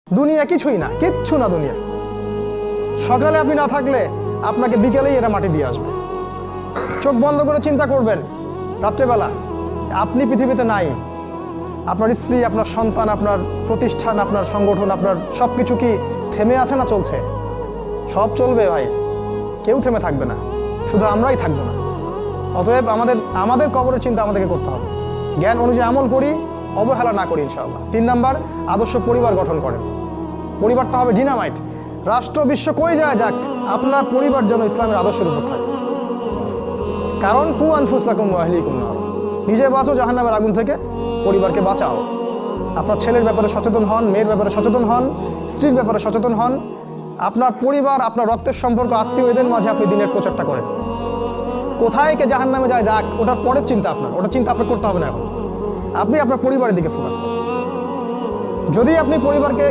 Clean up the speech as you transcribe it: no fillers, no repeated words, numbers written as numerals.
দুনিয়া কিছুই না, কিচ্ছু না দুনিয়া। সকালে আপনি না থাকলে আপনাকে বিকেলেই এরা মাটি দিয়ে আসবে। চোখ বন্ধ করে চিন্তা করবেন, রাত্রেবেলা আপনি পৃথিবীতে নাই, আপনার স্ত্রী, আপনার সন্তান, আপনার প্রতিষ্ঠান, আপনার সংগঠন, আপনার সব কিছু কি থেমে আছে না চলছে? সব চলবে ভাই, কেউ থেমে থাকবে না, শুধু আমরাই থাকবো না। অতএব আমাদের কবরের চিন্তা আমাদেরকে করতে হবে। জ্ঞান অনুযায়ী আমল করি, অবহেলা না করি ইনশাআল্লাহ। 3 নাম্বার, আদর্শ পরিবার গঠন করেন। পরিবারটা হবে ডিনামাইট। রাষ্ট্র বিশ্ব কই যায় যাক, আপনার পরিবার যেন ইসলামের আদর্শের উপর থাকে। কারণ কু আনফুসাকুম ওয়া আহলিকুম নার, নিজে বাঁচো জাহান্নামের আগুন থেকে, পরিবারকে বাঁচাও। আপনার ছেলের ব্যাপারে সচেতন হন, মেয়ের ব্যাপারে সচেতন হন, স্ত্রীর ব্যাপারে সচেতন হন। আপনার পরিবার, আপনার রক্তের সম্পর্ক, আত্মীয়, এদের মাঝে আপনি দিনের প্রচারটা করেন। কোথায় কে জাহান্নামে যায় যাক, ওটার পরের চিন্তা আপনার, ওটা চিন্তা আপনার করতে হবে না। এখন আপনি আপনার পরিবারের দিকে ফোকাস করুন। যদি আপনি পরিবারকে